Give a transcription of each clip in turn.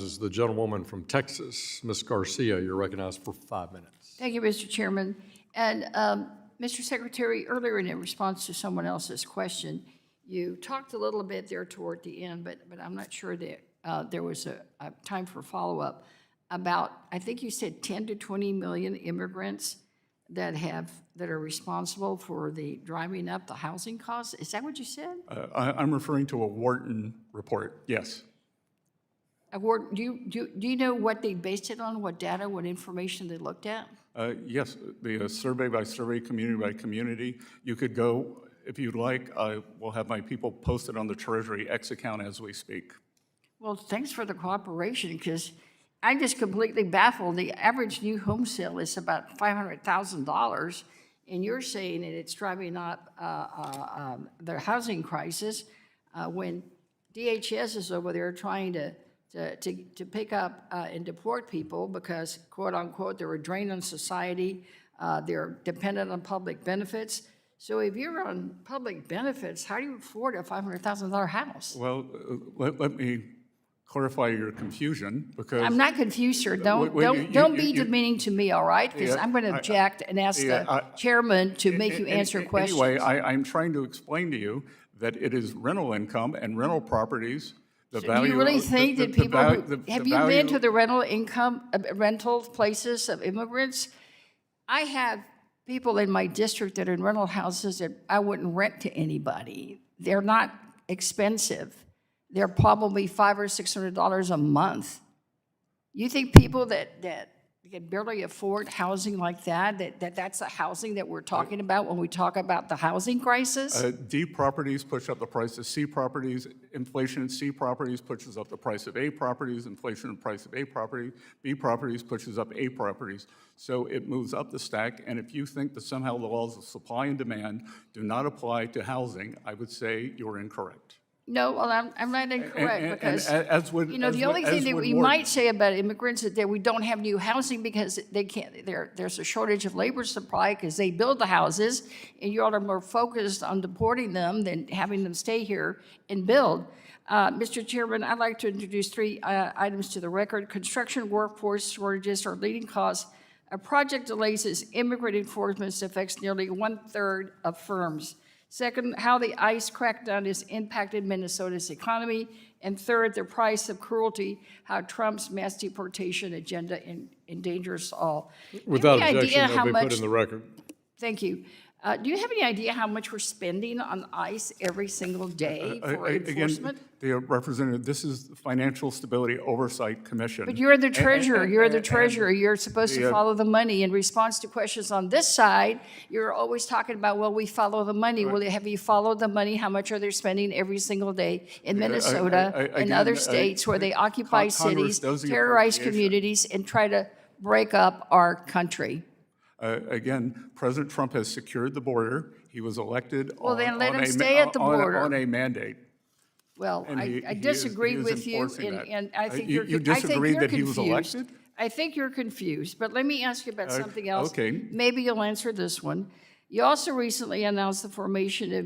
Is the gentlewoman from Texas, Ms. Garcia. You're recognized for 5 minutes. Thank you, Mr. Chairman. And Mr. Secretary, earlier in response to someone else's question, you talked a little bit there toward the end, but I'm not sure that there was a time for follow-up about, I think you said 10 to 20 million immigrants that are responsible for the driving up the housing costs. Is that what you said? I'm referring to a Wharton report, yes. Do you know what they based it on, what data, what information they looked at? Yes, the survey by survey, community by community. You could go, if you'd like, I will have my people post it on the Treasury X account as we speak. Well, thanks for the cooperation, because I'm just completely baffled. The average new home sale is about $500,000, and you're saying that it's driving up the housing crisis when DHS is over there trying to pick up and deport people because, quote unquote, they're a drain on society, they're dependent on public benefits. So if you're on public benefits, how do you afford a $500,000 house? Well, let me clarify your confusion, because I'm not confused, sir. Don't be demeaning to me, all right? Because I'm going to object and ask the chairman to make you answer questions. Anyway, I'm trying to explain to you that it is rental income and rental properties. Do you really think that people have you been to the rental places of immigrants? I have people in my district that are in rental houses that I wouldn't rent to anybody. They're not expensive. They're probably $500 or $600 a month. You think people that can barely afford housing like that's the housing that we're talking about when we talk about the housing crisis? D properties push up the price of C properties. Inflation in C properties pushes up the price of A properties. Inflation in the price of A property. B properties pushes up A properties. So it moves up the stack. And if you think that somehow the laws of supply and demand do not apply to housing, I would say you're incorrect. No, well, I'm not incorrect, because the only thing that we might say about immigrants is that we don't have new housing because they can't. There's a shortage of labor supply because they build the houses, and you all are more focused on deporting them than having them stay here and build. Mr. Chairman, I'd like to introduce three items to the record. Construction workforce shortages are leading cause of project delays as immigrant enforcement affects nearly 1/3 of firms. Second, how the ICE crackdown has impacted Minnesota's economy. And third, the price of cruelty, how Trump's mass deportation agenda endangers all. Without objection, they'll be put in the record. Thank you. Do you have any idea how much we're spending on ICE every single day for enforcement? Again, the representative, this is the Financial Stability Oversight Commission. But you're the treasurer. You're the treasurer. You're supposed to follow the money. In response to questions on this side, you're always talking about, well, we follow the money. Well, have you followed the money? How much are they spending every single day in Minnesota and other states where they occupy cities, terrorize communities, and try to break up our country? Again, President Trump has secured the border. He was elected on a mandate. Well, I disagree with you, and I think you disagree that he was elected? I think you're confused, but let me ask you about something else. Okay. Maybe you'll answer this one. You also recently announced the formation of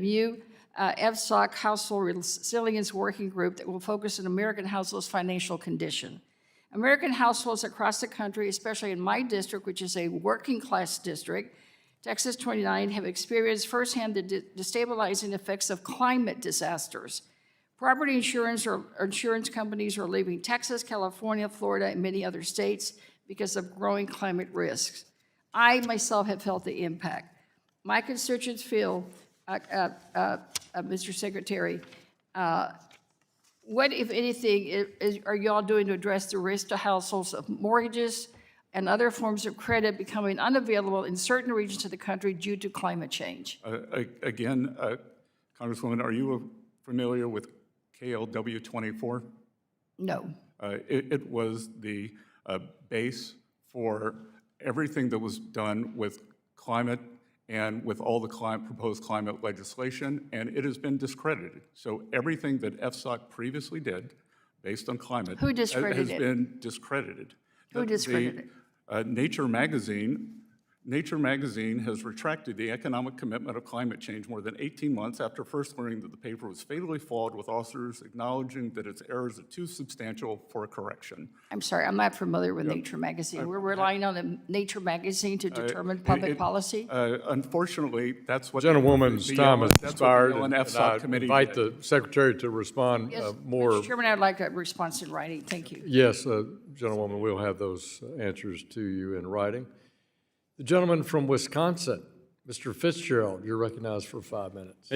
FSOC Household Resilience Working Group that will focus on American households' financial condition. American households across the country, especially in my district, which is a working class district, Texas 29, have experienced firsthand the destabilizing effects of climate disasters. Property insurance or insurance companies are leaving Texas, California, Florida, and many other states because of growing climate risks. I myself have felt the impact. My constituents feel, Mr. Secretary, what, if anything, are y'all doing to address the risk to households of mortgages and other forms of credit becoming unavailable in certain regions of the country due to climate change? Again, Congresswoman, are you familiar with KLW 24? No. It was the base for everything that was done with climate and with all the proposed climate legislation, and it has been discredited. So everything that FSOC previously did, based on climate, has been discredited. Who discredited it? Nature magazine Nature magazine has retracted the economic commitment of climate change more than 18 months after first learning that the paper was fatally flawed, with authors acknowledging that its errors are too substantial for a correction. I'm sorry, I'm not familiar with Nature magazine. We're relying on the Nature magazine to determine public policy? Unfortunately, that's what. Gentlewoman's time has that's what expired, the and LNF I subcommittee invite did. the secretary to respond Yes, more. Mr. Chairman, I'd like a response in writing. Thank you. Yes, gentlewoman, we'll have those answers to you in writing. The gentleman from Wisconsin, Mr. Fitzgerald, you're recognized for 5 minutes.